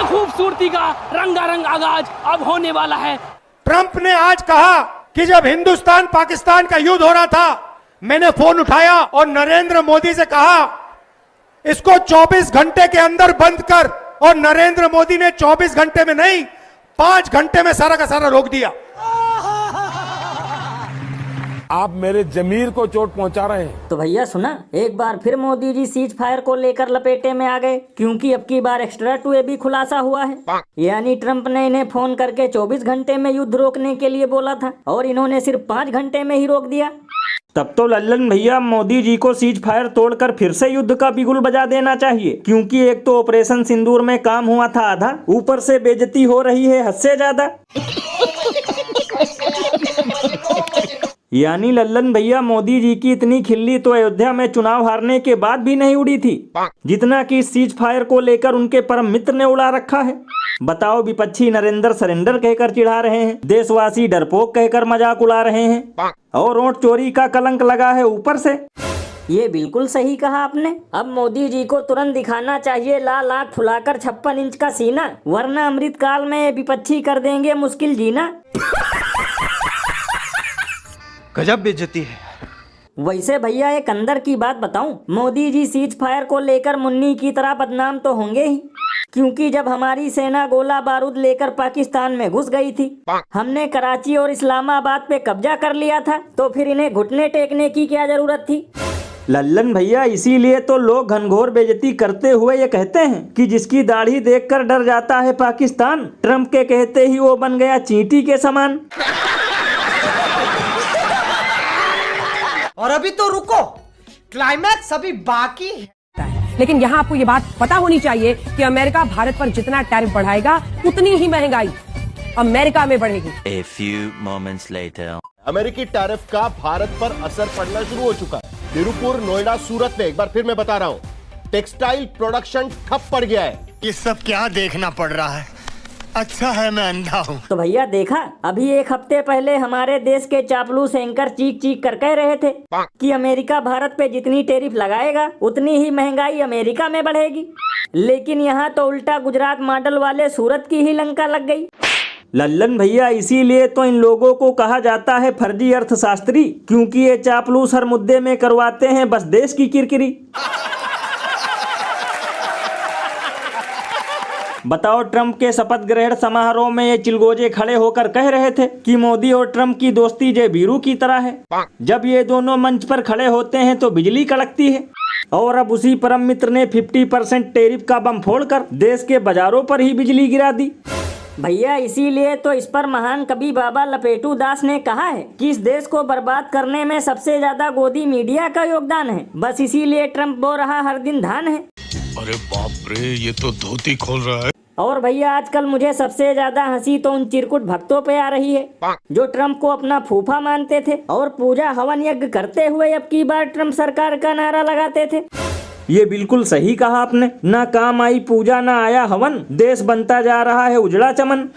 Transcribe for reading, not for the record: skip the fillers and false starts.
खूबसूरती का रंगारंग आगाज अब होने वाला है। ट्रंप ने आज कहा कि जब हिंदुस्तान पाकिस्तान का युद्ध हो रहा था, मैंने फोन उठाया और नरेंद्र मोदी से कहा इसको 24 घंटे के अंदर बंद कर, और नरेंद्र मोदी ने 24 घंटे में नहीं 5 घंटे में सारा का सारा रोक दिया। आप मेरे जमीर को चोट पहुंचा रहे हैं। तो भैया सुना, एक बार फिर मोदी जी सीज फायर को लेकर लपेटे में आ गए, क्योंकि अब की बार एक्स्ट्रा टू भी खुलासा हुआ है। यानी ट्रंप ने इन्हें फोन करके 24 घंटे में युद्ध रोकने के लिए बोला था और इन्होंने सिर्फ 5 घंटे में ही रोक दिया। तब तो लल्लन भैया मोदी जी को सीज फायर तोड़कर फिर से युद्ध का बिगुल बजा देना चाहिए, क्योंकि एक तो ऑपरेशन सिंदूर में काम हुआ था आधा, ऊपर से बेइज्जती हो रही है हद से ज्यादा। यानी लल्लन भैया मोदी जी की इतनी खिल्ली तो अयोध्या में चुनाव हारने के बाद भी नहीं उड़ी थी, जितना कि सीज फायर को लेकर उनके परम मित्र ने उड़ा रखा है। बताओ, विपक्षी नरेंद्र सरेंडर कहकर चिढ़ा रहे हैं, देशवासी डरपोक कहकर मजाक उड़ा रहे हैं, और वोट चोरी का कलंक लगा है ऊपर से। ये बिल्कुल सही कहा आपने। अब मोदी जी को तुरंत दिखाना चाहिए लाल आंख फुलाकर 56 इंच का सीना, वरना अमृत काल में विपक्षी कर देंगे मुश्किल जीना। गजब बेइज्जती है। वैसे भैया एक अंदर की बात बताऊं, मोदी जी सीज फायर को लेकर मुन्नी की तरह बदनाम तो होंगे ही, क्योंकि जब हमारी सेना गोला बारूद लेकर पाकिस्तान में घुस गई थी, हमने कराची और इस्लामाबाद पे कब्जा कर लिया था, तो फिर इन्हें घुटने टेकने की क्या जरूरत थी। लल्लन भैया इसीलिए तो लोग घनघोर बेइज्जती करते हुए ये कहते हैं कि जिसकी दाढ़ी देखकर डर जाता है पाकिस्तान, ट्रंप के कहते ही वो बन गया चींटी के समान। और अभी तो रुको, क्लाइमैक्स अभी बाकी है। लेकिन यहाँ आपको ये बात पता होनी चाहिए कि अमेरिका भारत पर जितना टैरिफ बढ़ाएगा उतनी ही महंगाई अमेरिका में बढ़ेगी। A few moments later. अमेरिकी टैरिफ का भारत पर असर पड़ना शुरू हो चुका है। तिरुपुर, नोएडा, सूरत में, एक बार फिर मैं बता रहा हूँ, टेक्सटाइल प्रोडक्शन ठप पड़ गया है। ये सब क्या देखना पड़ रहा है? अच्छा है मैं अंधा हूँ। तो भैया देखा, अभी एक हफ्ते पहले हमारे देश के चापलूस एंकर चीख चीख कर कह रहे थे कि अमेरिका भारत पे जितनी टैरिफ लगाएगा उतनी ही महंगाई अमेरिका में बढ़ेगी, लेकिन यहाँ तो उल्टा गुजरात मॉडल वाले सूरत की ही लंका लग गई। लल्लन भैया इसीलिए तो इन लोगों को कहा जाता है फर्जी अर्थशास्त्री, क्योंकि ये चापलूस हर मुद्दे में करवाते हैं बस देश की किरकिरी। बताओ, ट्रंप के शपथ ग्रहण समारोह में ये चिलगोजे खड़े होकर कह रहे थे कि मोदी और ट्रंप की दोस्ती जय वीरू की तरह है। जब ये दोनों मंच पर खड़े होते हैं तो बिजली कड़कती है, और अब उसी परम मित्र ने 50% टैरिफ का बम फोड़कर देश के बाजारों पर ही बिजली गिरा दी। भैया इसीलिए तो इस पर महान कवि बाबा लपेटू दास ने कहा है कि इस देश को बर्बाद करने में सबसे ज्यादा गोदी मीडिया का योगदान है, बस इसीलिए ट्रंप बो रहा हर दिन धान है। अरे बाप रे, ये तो धोती खोल रहा है। और भैया आजकल मुझे सबसे ज्यादा हंसी तो उन चिरकुट भक्तों पे आ रही है जो ट्रंप को अपना फूफा मानते थे और पूजा हवन यज्ञ करते हुए अब की बार ट्रंप सरकार का नारा लगाते थे। ये बिल्कुल सही कहा आपने, ना काम आई पूजा ना आया हवन, देश बनता जा रहा है उजड़ा चमन।